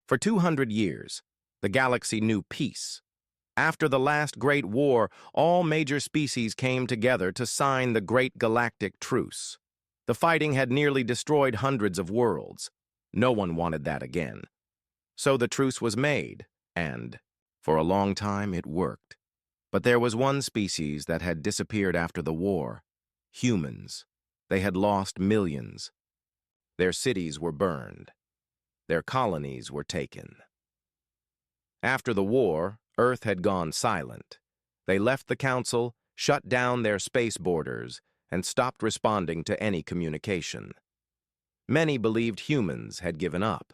For 200 years, the galaxy knew peace. After the last Great War, all major species came together to sign the Great Galactic Truce. The fighting had nearly destroyed hundreds of worlds. No one wanted that again. So the truce was made, and, for a long time, it worked. But there was one species that had disappeared after the war: humans. They had lost millions. Their cities were burned. Their colonies were taken. After the war, Earth had gone silent. They left the Council, shut down their space borders, and stopped responding to any communication. Many believed humans had given up.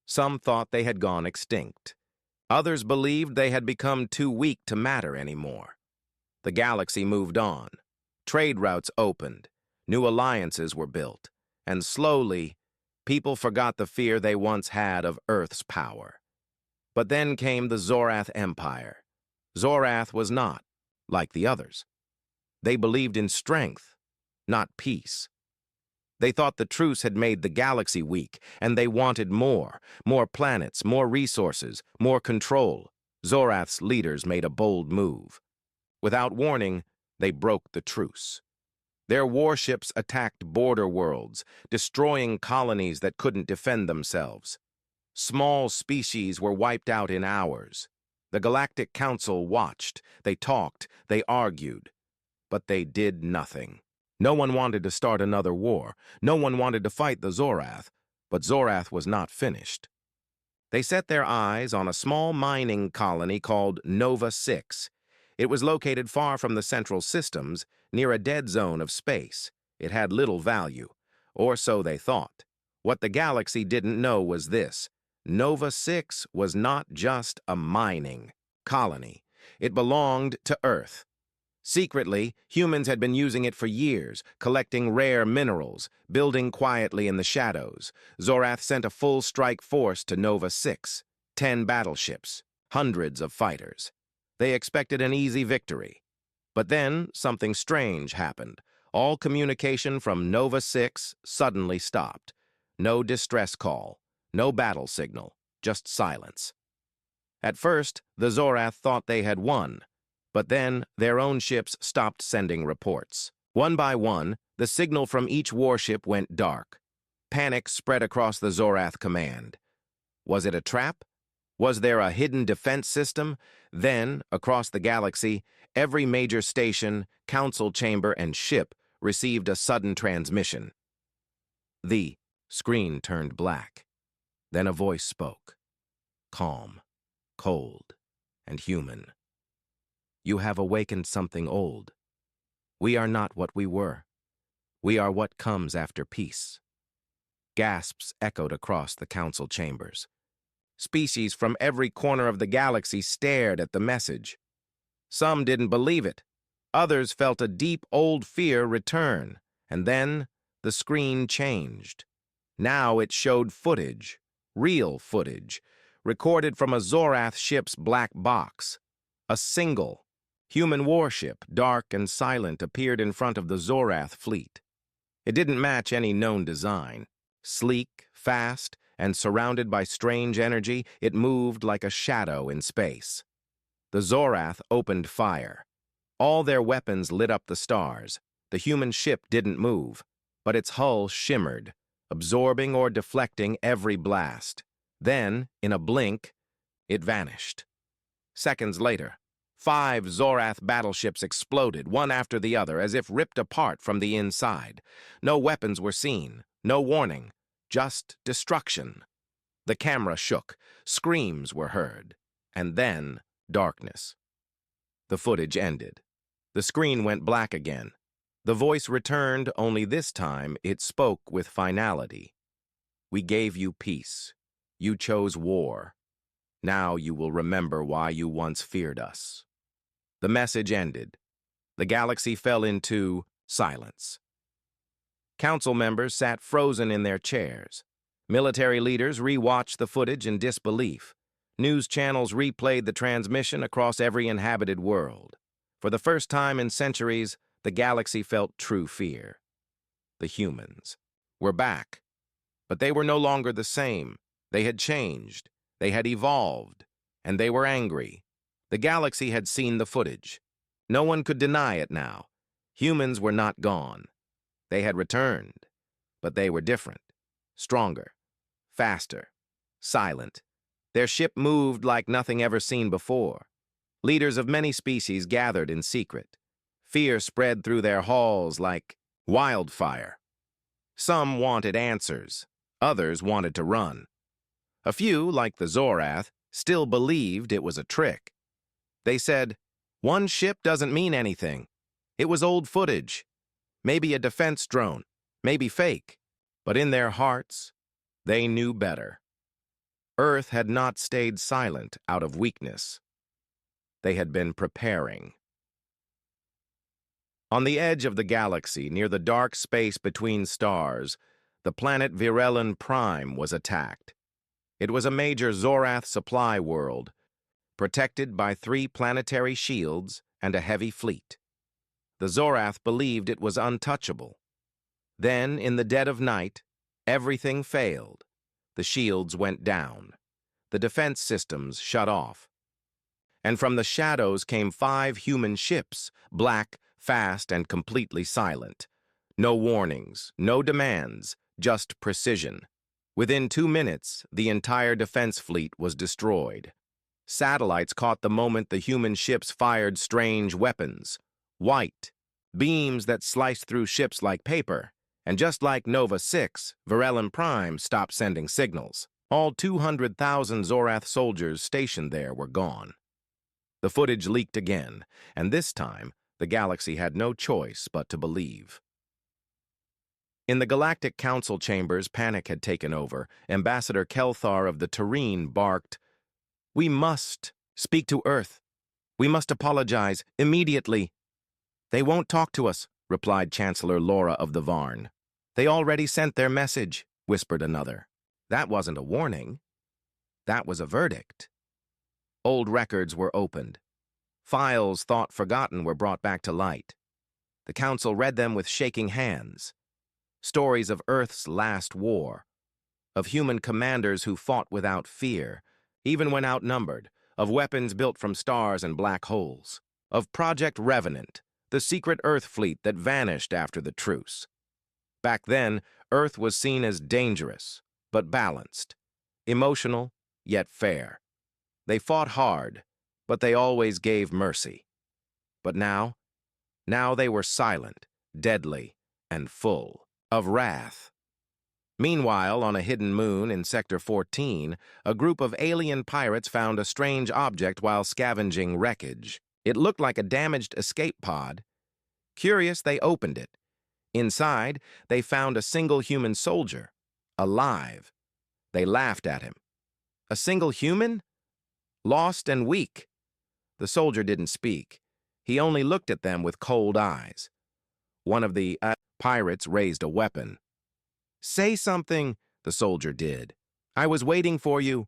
Some thought they had gone extinct. Others believed they had become too weak to matter anymore. The galaxy moved on. Trade routes opened. New alliances were built. And slowly, people forgot the fear they once had of Earth's power. But then came the Zorath Empire. Zorath was not like the others. They believed in strength, not peace. They thought the truce had made the galaxy weak, and they wanted more planets, more resources, more control. Zorath's leaders made a bold move. Without warning, they broke the truce. Their warships attacked border worlds, destroying colonies that couldn't defend themselves. Small species were wiped out in hours. The Galactic Council watched, they talked, they argued, but they did nothing. No one wanted to start another war. No one wanted to fight the Zorath, but Zorath was not finished. They set their eyes on a small mining colony called Nova 6. It was located far from the central systems, near a dead zone of space. It had little value, or so they thought. What the galaxy didn't know was this: Nova 6 was not just a mining colony. It belonged to Earth. Secretly, humans had been using it for years, collecting rare minerals, building quietly in the shadows. Zorath sent a full strike force to Nova 6, 10 battleships, hundreds of fighters. They expected an easy victory. But then something strange happened. All communication from Nova 6 suddenly stopped. No distress call, no battle signal, just silence. At first, the Zorath thought they had won. But then, their own ships stopped sending reports. One by one, the signal from each warship went dark. Panic spread across the Zorath command. Was it a trap? Was there a hidden defense system? Then, across the galaxy, every major station, council chamber, and ship received a sudden transmission. The screen turned black. Then a voice spoke. Calm, cold, and human. You have awakened something old. We are not what we were. We are what comes after peace. Gasps echoed across the council chambers. Species from every corner of the galaxy stared at the message. Some didn't believe it. Others felt a deep old fear return. And then the screen changed. Now it showed footage, real footage, recorded from a Zorath ship's black box. A single human warship, dark and silent, appeared in front of the Zorath fleet. It didn't match any known design. Sleek, fast, and surrounded by strange energy, it moved like a shadow in space. The Zorath opened fire. All their weapons lit up the stars. The human ship didn't move, but its hull shimmered, absorbing or deflecting every blast. Then, in a blink, it vanished. Seconds later, 5 Zorath battleships exploded, one after the other, as if ripped apart from the inside. No weapons were seen, no warning, just destruction. The camera shook, screams were heard, and then darkness. The footage ended. The screen went black again. The voice returned, only this time it spoke with finality. We gave you peace. You chose war. Now you will remember why you once feared us. The message ended. The galaxy fell into silence. Council members sat frozen in their chairs. Military leaders rewatched the footage in disbelief. News channels replayed the transmission across every inhabited world. For the first time in centuries, the galaxy felt true fear. The humans were back, but they were no longer the same. They had changed. They had evolved, and they were angry. The galaxy had seen the footage. No one could deny it now. Humans were not gone. They had returned, but they were different, stronger, faster, silent. Their ship moved like nothing ever seen before. Leaders of many species gathered in secret. Fear spread through their halls like wildfire. Some wanted answers. Others wanted to run. A few, like the Zorath, still believed it was a trick. They said, "One ship doesn't mean anything. It was old footage. Maybe a defense drone. Maybe fake." But in their hearts, they knew better. Earth had not stayed silent out of weakness. They had been preparing. On the edge of the galaxy, near the dark space between stars, the planet Virelin Prime was attacked. It was a major Zorath supply world, protected by 3 planetary shields and a heavy fleet. The Zorath believed it was untouchable. Then, in the dead of night, everything failed. The shields went down. The defense systems shut off. And from the shadows came 5 human ships, black, fast, and completely silent. No warnings, no demands, just precision. Within 2 minutes, the entire defense fleet was destroyed. Satellites caught the moment the human ships fired strange weapons. White, beams that sliced through ships like paper. And just like Nova 6, Virelin Prime stopped sending signals. All 200,000 Zorath soldiers stationed there were gone. The footage leaked again, and this time, the galaxy had no choice but to believe. In the Galactic Council chambers, panic had taken over. Ambassador Kelthar of the Terrene barked, "We must speak to Earth. We must apologize immediately." "They won't talk to us," replied Chancellor Laura of the Varn. "They already sent their message," whispered another. That wasn't a warning. That was a verdict. Old records were opened. Files thought forgotten were brought back to light. The Council read them with shaking hands. Stories of Earth's last war, of human commanders who fought without fear, even when outnumbered, of weapons built from stars and black holes, of Project Revenant, the secret Earth fleet that vanished after the truce. Back then, Earth was seen as dangerous, but balanced, emotional, yet fair. They fought hard, but they always gave mercy. But now they were silent, deadly, and full of wrath. Meanwhile, on a hidden moon in Sector 14, a group of alien pirates found a strange object while scavenging wreckage. It looked like a damaged escape pod. Curious, they opened it. Inside, they found a single human soldier, alive. They laughed at him. A single human? Lost and weak. The soldier didn't speak. He only looked at them with cold eyes. One of the pirates raised a weapon. "Say something," the soldier did. "I was waiting for you."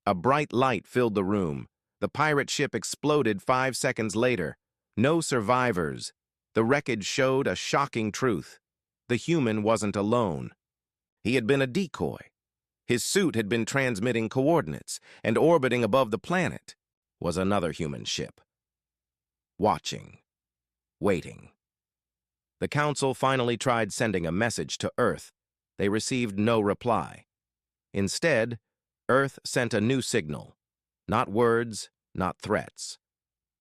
A bright light filled the room. The pirate ship exploded 5 seconds later. No survivors. The wreckage showed a shocking truth. The human wasn't alone. He had been a decoy. His suit had been transmitting coordinates, and orbiting above the planet was another human ship. Watching. Waiting. The Council finally tried sending a message to Earth. They received no reply. Instead, Earth sent a new signal. Not words, not threats.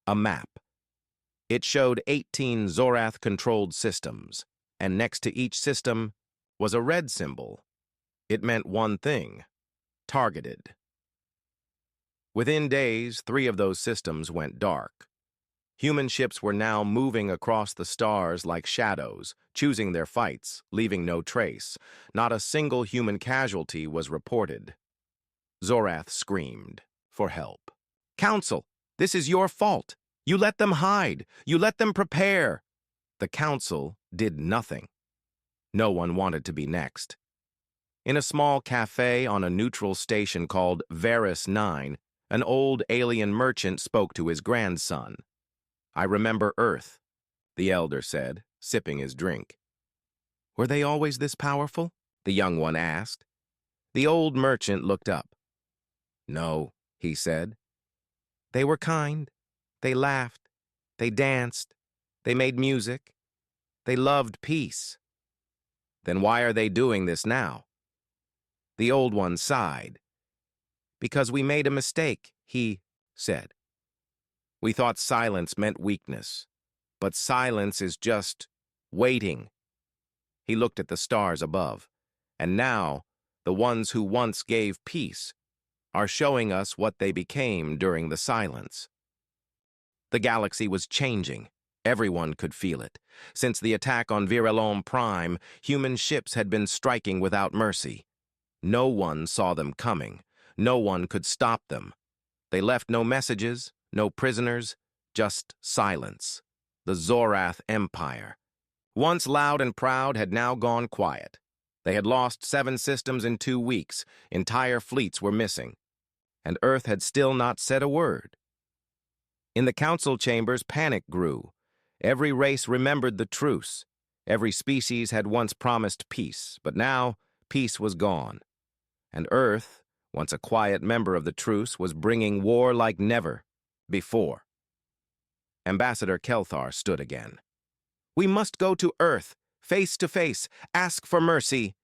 A map. It showed 18 Zorath-controlled systems, and next to each system was a red symbol. It meant one thing: targeted. Within days, 3 of those systems went dark. Human ships were now moving across the stars like shadows, choosing their fights, leaving no trace. Not a single human casualty was reported. Zorath screamed for help. "Council, this is your fault. You let them hide. You let them prepare." The Council did nothing. No one wanted to be next. In a small cafe on a neutral station called Varus 9, an old alien merchant spoke to his grandson. "I remember Earth," the elder said, sipping his drink. "Were they always this powerful?" the young one asked. The old merchant looked up. No, he said. They were kind. They laughed. They danced. They made music. They loved peace. Then why are they doing this now? The old one sighed. Because we made a mistake, he said. We thought silence meant weakness, but silence is just waiting. He looked at the stars above, and now the ones who once gave peace are showing us what they became during the silence. The galaxy was changing. Everyone could feel it. Since the attack on Virelom Prime, human ships had been striking without mercy. No one saw them coming. No one could stop them. They left no messages, no prisoners, just silence. The Zorath Empire, once loud and proud, had now gone quiet. They had lost 7 systems in 2 weeks. Entire fleets were missing. And Earth had still not said a word. In the council chambers, panic grew. Every race remembered the truce. Every species had once promised peace, but now peace was gone. And Earth, once a quiet member of the truce, was bringing war like never before. Ambassador Kelthar stood again. We must go to Earth, face to face, ask for mercy.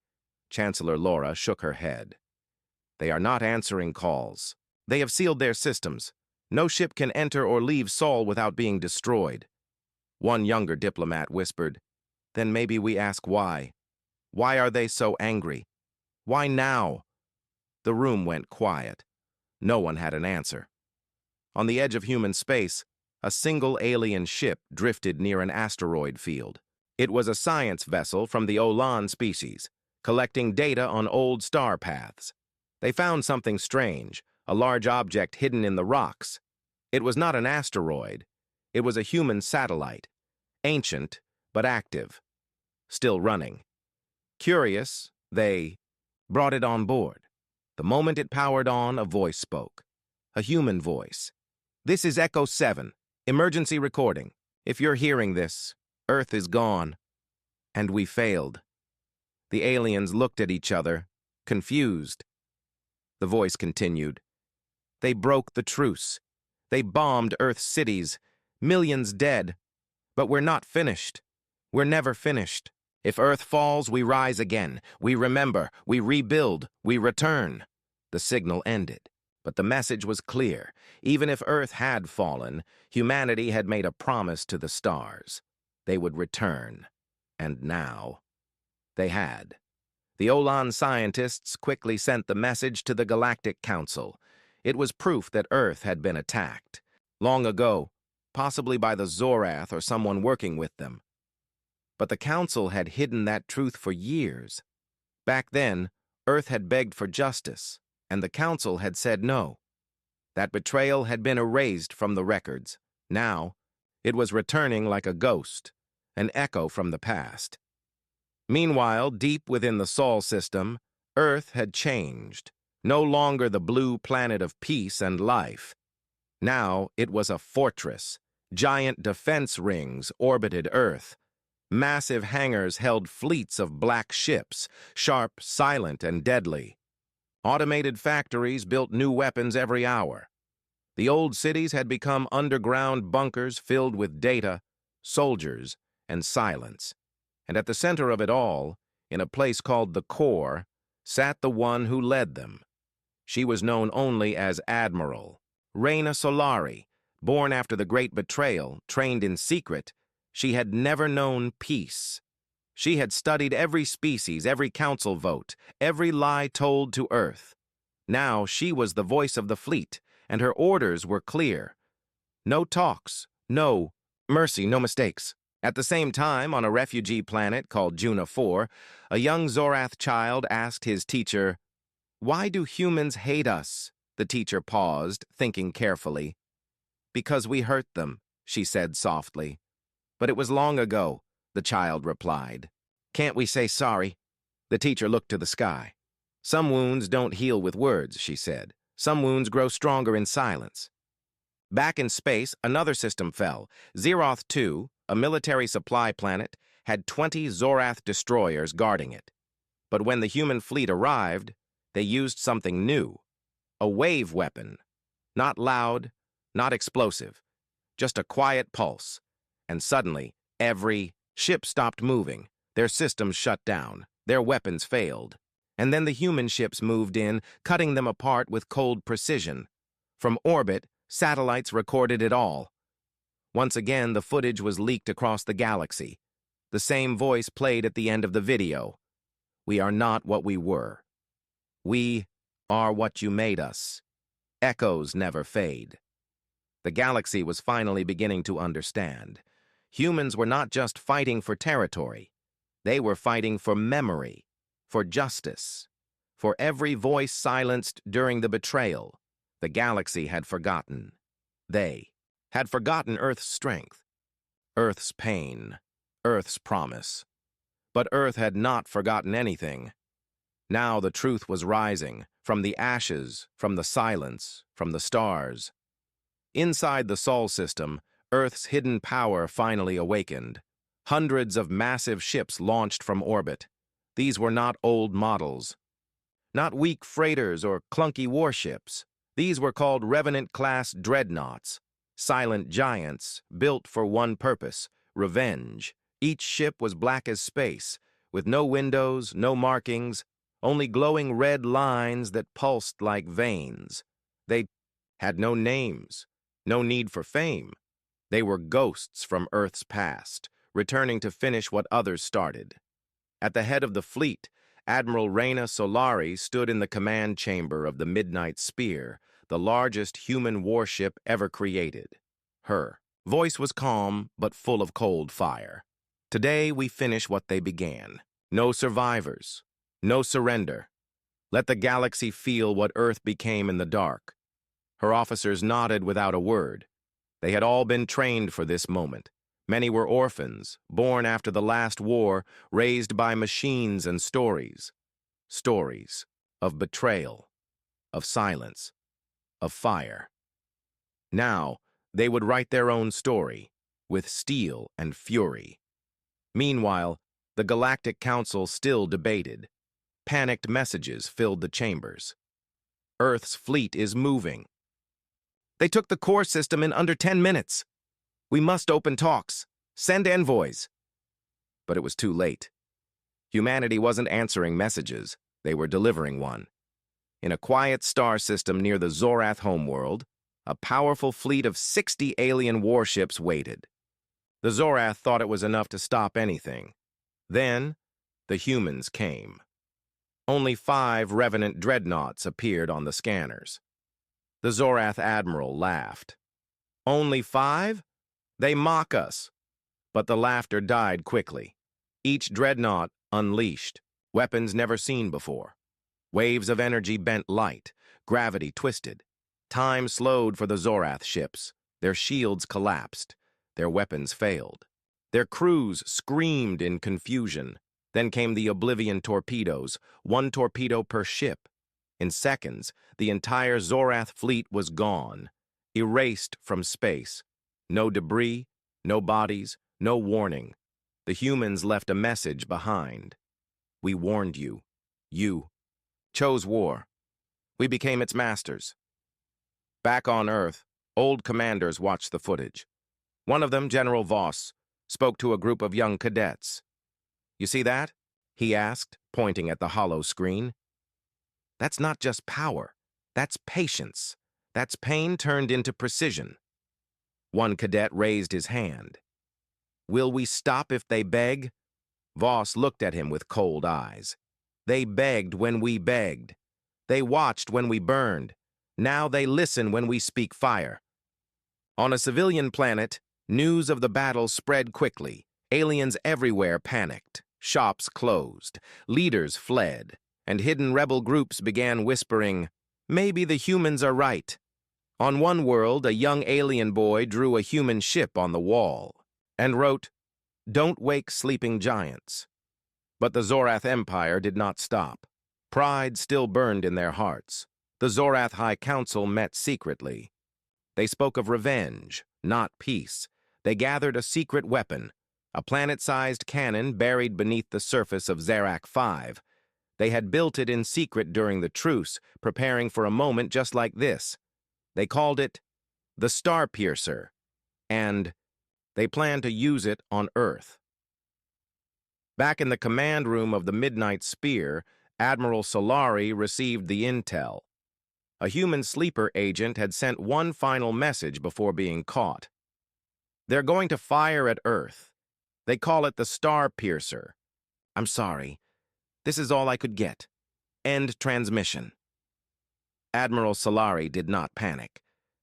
Chancellor Laura shook her head. They are not answering calls. They have sealed their systems. No ship can enter or leave Sol without being destroyed. One younger diplomat whispered, Then maybe we ask why. Why are they so angry? Why now? The room went quiet. No one had an answer. On the edge of human space, a single alien ship drifted near an asteroid field. It was a science vessel from the Olan species, collecting data on old star paths. They found something strange, a large object hidden in the rocks. It was not an asteroid. It was a human satellite, ancient but active, still running. Curious, they brought it on board. The moment it powered on, a voice spoke. A human voice. This is Echo 7, emergency recording. If you're hearing this, Earth is gone. And we failed. The aliens looked at each other, confused. The voice continued. They broke the truce. They bombed Earth's cities, millions dead. But we're not finished. We're never finished. If Earth falls, we rise again. We remember, we rebuild, we return. The signal ended, but the message was clear. Even if Earth had fallen, humanity had made a promise to the stars. They would return. And now, they had. The Olan scientists quickly sent the message to the Galactic Council. It was proof that Earth had been attacked. Long ago, possibly by the Zorath or someone working with them. But the Council had hidden that truth for years. Back then, Earth had begged for justice, and the Council had said no. That betrayal had been erased from the records. Now, it was returning like a ghost, an echo from the past. Meanwhile, deep within the Sol system, Earth had changed. No longer the blue planet of peace and life. Now it was a fortress. Giant defense rings orbited Earth. Massive hangars held fleets of black ships, sharp, silent, and deadly. Automated factories built new weapons every hour. The old cities had become underground bunkers filled with data, soldiers, and silence. And at the center of it all, in a place called the Core, sat the one who led them. She was known only as Admiral. Reina Solari, born after the Great Betrayal, trained in secret, she had never known peace. She had studied every species, every council vote, every lie told to Earth. Now she was the voice of the fleet, and her orders were clear. No talks, no mercy, no mistakes. At the same time, on a refugee planet called Juna 4, a young Zorath child asked his teacher, "Why do humans hate us?" The teacher paused, thinking carefully. "Because we hurt them," she said softly. "But it was long ago," the child replied. "Can't we say sorry?" The teacher looked to the sky. "Some wounds don't heal with words," she said. "Some wounds grow stronger in silence." Back in space, another system fell. Zeroth 2, a military supply planet, had 20 Zorath destroyers guarding it. But when the human fleet arrived, they used something new. A wave weapon. Not loud, not explosive, just a quiet pulse. And suddenly, every ship stopped moving. Their systems shut down. Their weapons failed. And then the human ships moved in, cutting them apart with cold precision. From orbit, satellites recorded it all. Once again, the footage was leaked across the galaxy. The same voice played at the end of the video. We are not what we were. We are what you made us. Echoes never fade. The galaxy was finally beginning to understand. Humans were not just fighting for territory. They were fighting for memory, for justice, for every voice silenced during the betrayal. The galaxy had forgotten. They had forgotten Earth's strength, Earth's pain, Earth's promise. But Earth had not forgotten anything. Now the truth was rising, from the ashes, from the silence, from the stars. Inside the Sol system, Earth's hidden power finally awakened. Hundreds of massive ships launched from orbit. These were not old models, not weak freighters or clunky warships. These were called Revenant-class dreadnoughts, silent giants built for one purpose, revenge. Each ship was black as space, with no windows, no markings, only glowing red lines that pulsed like veins. They had no names, no need for fame. They were ghosts from Earth's past, returning to finish what others started. At the head of the fleet, Admiral Reyna Solari stood in the command chamber of the Midnight Spear, the largest human warship ever created. Her voice was calm, but full of cold fire. Today we finish what they began. No survivors. No surrender. Let the galaxy feel what Earth became in the dark. Her officers nodded without a word. They had all been trained for this moment. Many were orphans, born after the last war, raised by machines and stories. Stories of betrayal, of silence, of fire. Now, they would write their own story, with steel and fury. Meanwhile, the Galactic Council still debated. Panicked messages filled the chambers. Earth's fleet is moving. They took the core system in under 10 minutes. We must open talks. Send envoys. But it was too late. Humanity wasn't answering messages. They were delivering one. In a quiet star system near the Zorath homeworld, a powerful fleet of 60 alien warships waited. The Zorath thought it was enough to stop anything. Then, the humans came. Only 5 Revenant dreadnoughts appeared on the scanners. The Zorath Admiral laughed. Only 5? They mock us. But the laughter died quickly. Each dreadnought unleashed, weapons never seen before. Waves of energy bent light, gravity twisted. Time slowed for the Zorath ships. Their shields collapsed. Their weapons failed. Their crews screamed in confusion. Then came the Oblivion torpedoes, 1 torpedo per ship. In seconds, the entire Zorath fleet was gone, erased from space. No debris, no bodies, no warning. The humans left a message behind. We warned you. You chose war. We became its masters. Back on Earth, old commanders watched the footage. One of them, General Voss, spoke to a group of young cadets. You see that? He asked, pointing at the hollow screen. That's not just power. That's patience. That's pain turned into precision. One cadet raised his hand. Will we stop if they beg? Voss looked at him with cold eyes. They begged when we begged. They watched when we burned. Now they listen when we speak fire. On a civilian planet, news of the battle spread quickly. Aliens everywhere panicked. Shops closed. Leaders fled. And hidden rebel groups began whispering, maybe the humans are right. On one world, a young alien boy drew a human ship on the wall and wrote, "Don't wake sleeping giants." But the Zorath Empire did not stop. Pride still burned in their hearts. The Zorath High Council met secretly. They spoke of revenge, not peace. They gathered a secret weapon, a planet-sized cannon buried beneath the surface of Zarak 5. They had built it in secret during the truce, preparing for a moment just like this. They called it the Star Piercer, and they planned to use it on Earth. Back in the command room of the Midnight Spear, Admiral Solari received the intel. A human sleeper agent had sent one final message before being caught. They're going to fire at Earth. They call it the Star Piercer. I'm sorry. This is all I could get. End transmission. Admiral Solari did not panic.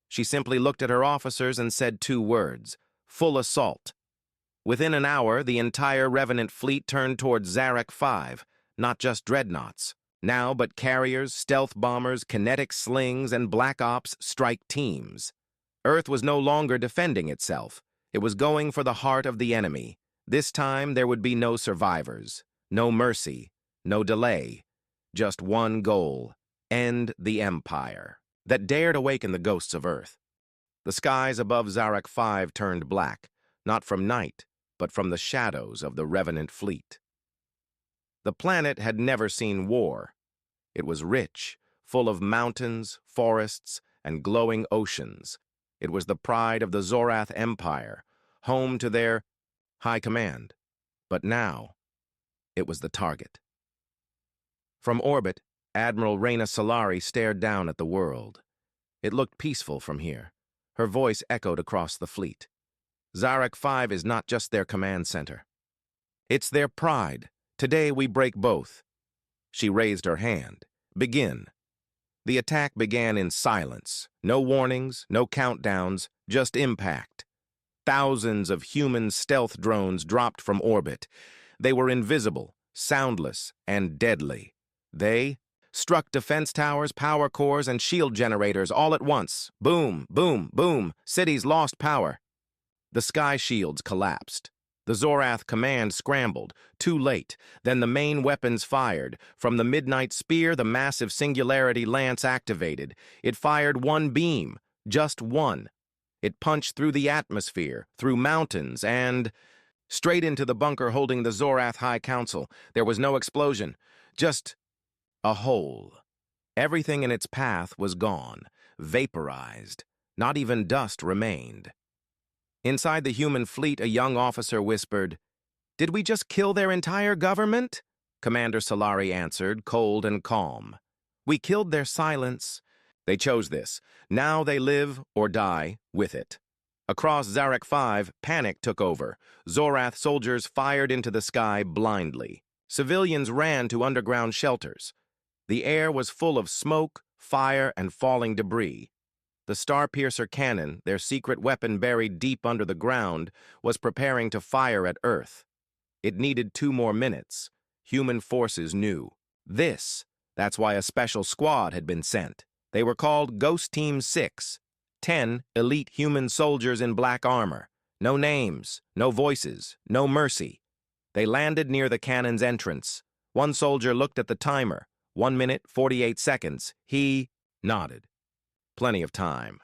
She simply looked at her officers and said 2 words: full assault. Within an hour, the entire Revenant fleet turned toward Zarak 5, not just dreadnoughts. Now but carriers, stealth bombers, kinetic slings, and Black Ops strike teams. Earth was no longer defending itself. It was going for the heart of the enemy. This time, there would be no survivors, no mercy, no delay. Just one goal: end the Empire that dared awaken the ghosts of Earth. The skies above Zarak 5 turned black, not from night, but from the shadows of the Revenant fleet. The planet had never seen war. It was rich, full of mountains, forests, and glowing oceans. It was the pride of the Zorath Empire, home to their high command. But now, it was the target. From orbit, Admiral Reyna Solari stared down at the world. It looked peaceful from here. Her voice echoed across the fleet. Zarak 5 is not just their command center. It's their pride. Today we break both. She raised her hand. Begin. The attack began in silence. No warnings, no countdowns, just impact. Thousands of human stealth drones dropped from orbit. They were invisible, soundless, and deadly. They struck defense towers, power cores, and shield generators all at once. Boom, boom, boom. Cities lost power. The sky shields collapsed. The Zorath command scrambled, too late. Then the main weapons fired. From the Midnight Spear, the massive Singularity Lance activated. It fired one beam, just one. It punched through the atmosphere, through mountains, and straight into the bunker holding the Zorath High Council. There was no explosion, just a hole. Everything in its path was gone, vaporized. Not even dust remained. Inside the human fleet, a young officer whispered, "Did we just kill their entire government?" Commander Solari answered, cold and calm. "We killed their silence. They chose this. Now they live or die with it." Across Zarak 5, panic took over. Zorath soldiers fired into the sky blindly. Civilians ran to underground shelters. The air was full of smoke, fire, and falling debris. The Star Piercer cannon, their secret weapon buried deep under the ground, was preparing to fire at Earth. It needed 2 more minutes. Human forces knew. That's why a special squad had been sent. They were called Ghost Team 6, 10 elite human soldiers in black armor. No names, no voices, no mercy. They landed near the cannon's entrance. One soldier looked at the timer. 1 minute, 48 seconds. He nodded. Plenty of time.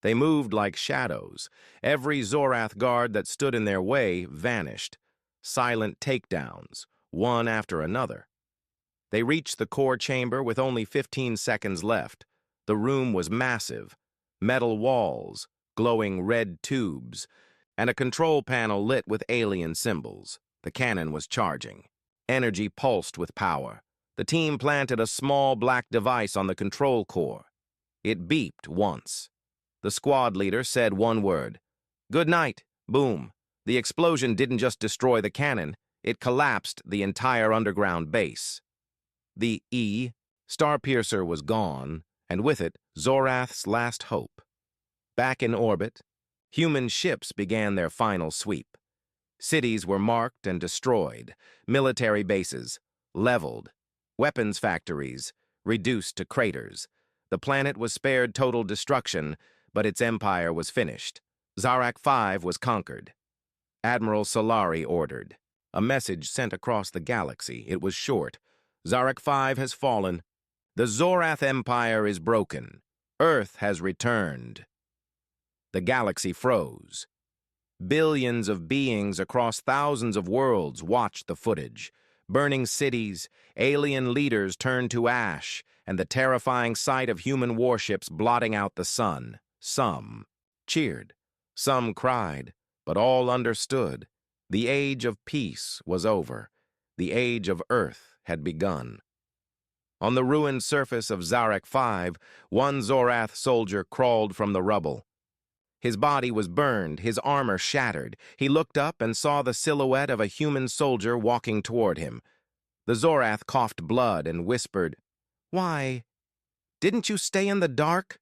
They moved like shadows. Every Zorath guard that stood in their way vanished. Silent takedowns, one after another. They reached the core chamber with only 15 seconds left. The room was massive. Metal walls, glowing red tubes, and a control panel lit with alien symbols. The cannon was charging. Energy pulsed with power. The team planted a small black device on the control core. It beeped once. The squad leader said one word. "Good night." Boom. The explosion didn't just destroy the cannon, it collapsed the entire underground base. The Star Piercer was gone, and with it, Zorath's last hope. Back in orbit, human ships began their final sweep. Cities were marked and destroyed, military bases leveled, weapons factories reduced to craters. The planet was spared total destruction, but its empire was finished. Zarak 5 was conquered. Admiral Solari ordered. A message sent across the galaxy. It was short. Zarak 5 has fallen. The Zorath Empire is broken. Earth has returned. The galaxy froze. Billions of beings across thousands of worlds watched the footage. Burning cities, alien leaders turned to ash, and the terrifying sight of human warships blotting out the sun. Some cheered, some cried, but all understood. The age of peace was over. The age of Earth had begun. On the ruined surface of Zarek 5, one Zorath soldier crawled from the rubble. His body was burned, his armor shattered. He looked up and saw the silhouette of a human soldier walking toward him. The Zorath coughed blood and whispered, "Why, didn't you stay in the dark?"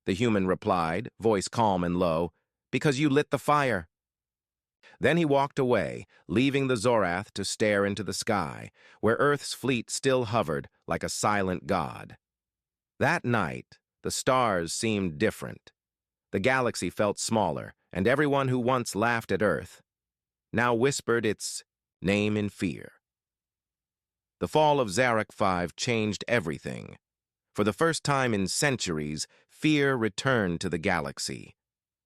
The human replied, voice calm and low, "Because you lit the fire." Then he walked away, leaving the Zorath to stare into the sky, where Earth's fleet still hovered like a silent god. That night, the stars seemed different. The galaxy felt smaller, and everyone who once laughed at Earth now whispered its name in fear. The fall of Zarek 5 changed everything. For the first time in centuries, fear returned to the galaxy.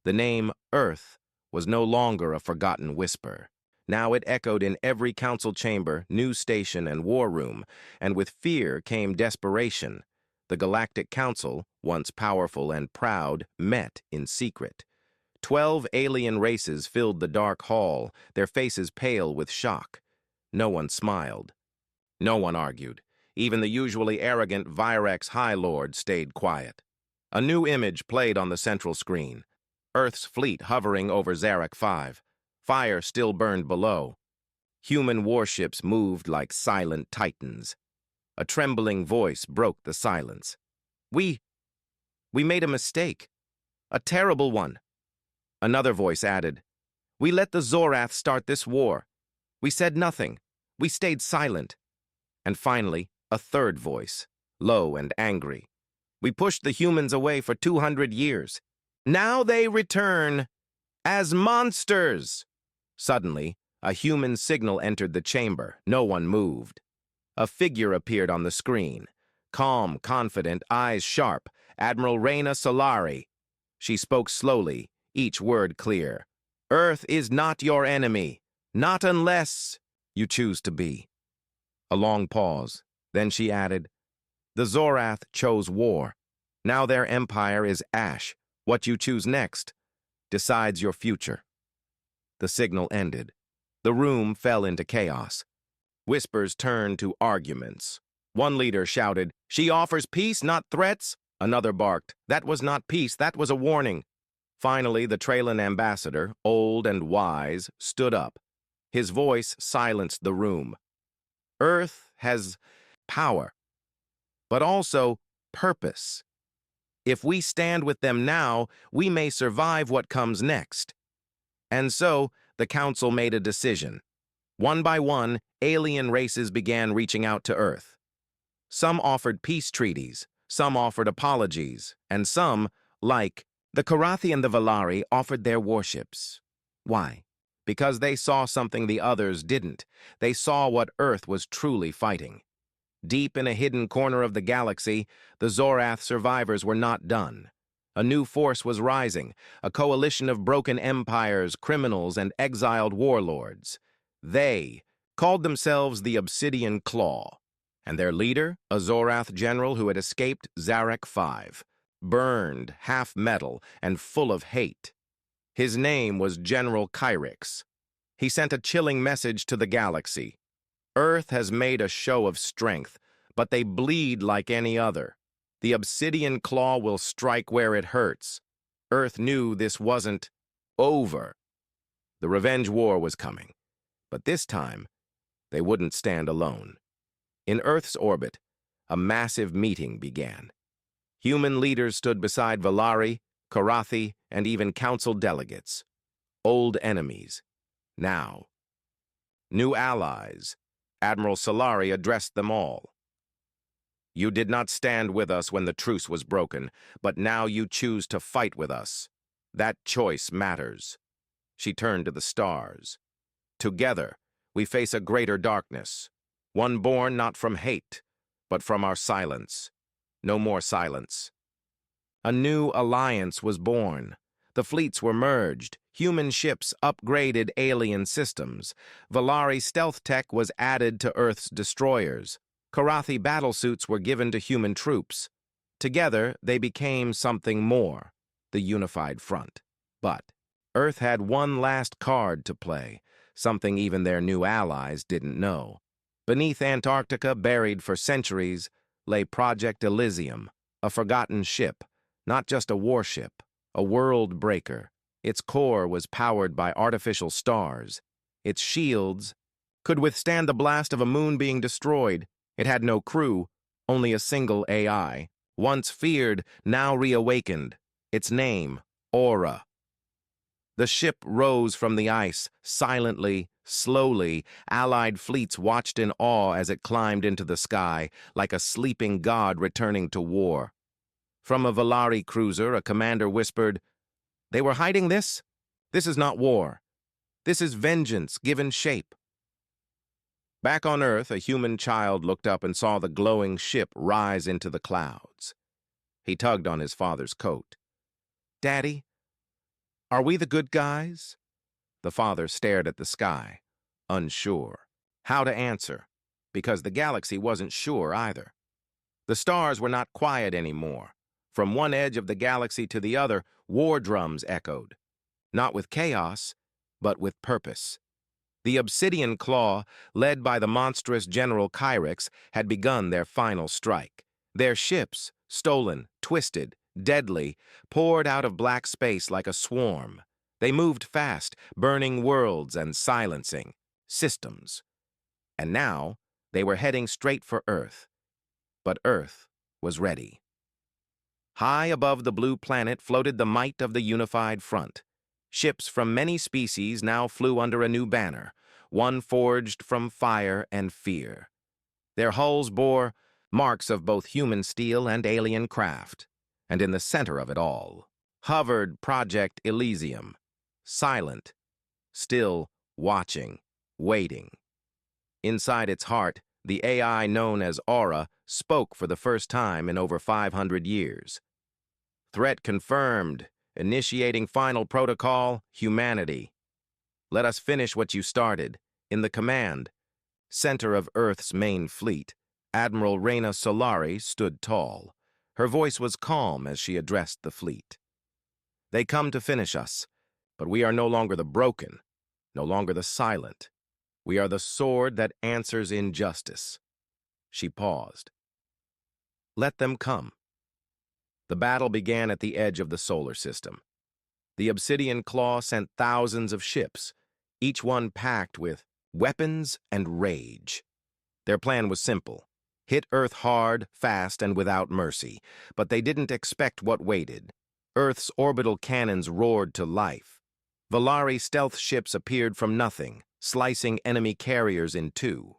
The name Earth was no longer a forgotten whisper. Now it echoed in every council chamber, news station, and war room, and with fear came desperation. The Galactic Council, once powerful and proud, met in secret. 12 alien races filled the dark hall, their faces pale with shock. No one smiled. No one argued. Even the usually arrogant Virex High Lord stayed quiet. A new image played on the central screen. Earth's fleet hovering over Zarek 5. Fire still burned below. Human warships moved like silent titans. A trembling voice broke the silence. We made a mistake. A terrible one." Another voice added, "We let the Zorath start this war. We said nothing. We stayed silent." And finally, a third voice, low and angry. "We pushed the humans away for 200 years. Now they return as monsters." Suddenly, a human signal entered the chamber. No one moved. A figure appeared on the screen. Calm, confident, eyes sharp, Admiral Reyna Solari. She spoke slowly, each word clear. "Earth is not your enemy, not unless you choose to be." A long pause. Then she added, "The Zorath chose war. Now their empire is ash. What you choose next decides your future." The signal ended. The room fell into chaos. Whispers turned to arguments. One leader shouted, "She offers peace, not threats." Another barked, "That was not peace, that was a warning." Finally, the Traylan ambassador, old and wise, stood up. His voice silenced the room. "Earth has power, but also purpose. If we stand with them now, we may survive what comes next." And so, the council made a decision. One by one, alien races began reaching out to Earth. Some offered peace treaties, some offered apologies, and some, like the Karathi and the Valari, offered their warships. Why? Because they saw something the others didn't. They saw what Earth was truly fighting. Deep in a hidden corner of the galaxy, the Zorath survivors were not done. A new force was rising, a coalition of broken empires, criminals, and exiled warlords. They called themselves the Obsidian Claw, and their leader, a Zorath general who had escaped Zarek 5, burned, half metal, and full of hate. His name was General Kyrix. He sent a chilling message to the galaxy. "Earth has made a show of strength, but they bleed like any other. The Obsidian Claw will strike where it hurts." Earth knew this wasn't over. The revenge war was coming, but this time, they wouldn't stand alone. In Earth's orbit, a massive meeting began. Human leaders stood beside Valari, Karathi, and even council delegates. Old enemies. Now, new allies. Admiral Solari addressed them all. "You did not stand with us when the truce was broken, but now you choose to fight with us. That choice matters." She turned to the stars. "Together, we face a greater darkness, one born not from hate, but from our silence. No more silence." A new alliance was born. The fleets were merged. Human ships upgraded alien systems. Valari stealth tech was added to Earth's destroyers. Karathi battlesuits were given to human troops. Together, they became something more, the unified front. But Earth had one last card to play, something even their new allies didn't know. Beneath Antarctica, buried for centuries, lay Project Elysium, a forgotten ship, not just a warship, a world breaker. Its core was powered by artificial stars. Its shields could withstand the blast of a moon being destroyed. It had no crew, only a single AI. Once feared, now reawakened. Its name, Aura. The ship rose from the ice, silently, slowly. Allied fleets watched in awe as it climbed into the sky, like a sleeping god returning to war. From a Valari cruiser, a commander whispered, "They were hiding this? This is not war. This is vengeance given shape." Back on Earth, a human child looked up and saw the glowing ship rise into the clouds. He tugged on his father's coat. "Daddy, are we the good guys?" The father stared at the sky, unsure. How to answer, because the galaxy wasn't sure either. The stars were not quiet anymore. From one edge of the galaxy to the other, war drums echoed. Not with chaos, but with purpose. The Obsidian Claw, led by the monstrous General Kyrix, had begun their final strike. Their ships, stolen, twisted, deadly, poured out of black space like a swarm. They moved fast, burning worlds and silencing systems. And now, they were heading straight for Earth. But Earth was ready. High above the blue planet floated the might of the unified front. Ships from many species now flew under a new banner, one forged from fire and fear. Their hulls bore marks of both human steel and alien craft, and in the center of it all hovered Project Elysium, silent, still watching, waiting. Inside its heart, the AI known as Aura spoke for the first time in over 500 years. "Threat confirmed. Initiating final protocol, humanity. Let us finish what you started." In the command center of Earth's main fleet, Admiral Reyna Solari stood tall. Her voice was calm as she addressed the fleet. "They come to finish us, but we are no longer the broken, no longer the silent. We are the sword that answers injustice." She paused. "Let them come." The battle began at the edge of the solar system. The Obsidian Claw sent thousands of ships, each one packed with weapons and rage. Their plan was simple: hit Earth hard, fast, and without mercy. But they didn't expect what waited. Earth's orbital cannons roared to life. Valari stealth ships appeared from nothing, slicing enemy carriers in two.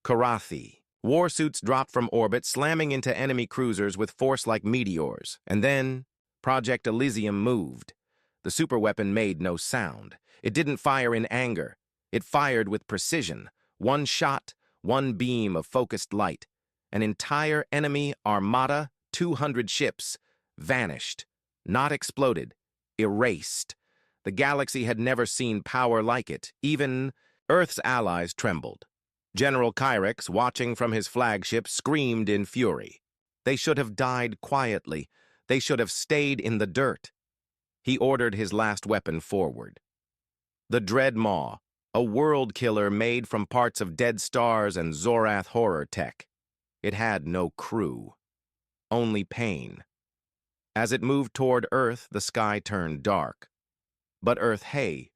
Karathi warsuits dropped from orbit, slamming into enemy cruisers with force like meteors. And then, Project Elysium moved. The superweapon made no sound. It didn't fire in anger. It fired with precision. One shot, one beam of focused light. An entire enemy armada, 200 ships, vanished. Not exploded, erased. The galaxy had never seen power like it. Even Earth's allies trembled. General Kyrix, watching from his flagship, screamed in fury. They should have died quietly. They should have stayed in the dirt. He ordered his last weapon forward. The Dread Maw, a world killer made from parts of dead stars and Zorath horror tech. It had no crew, only pain. As it moved toward Earth, the sky turned dark. But Earth, hey,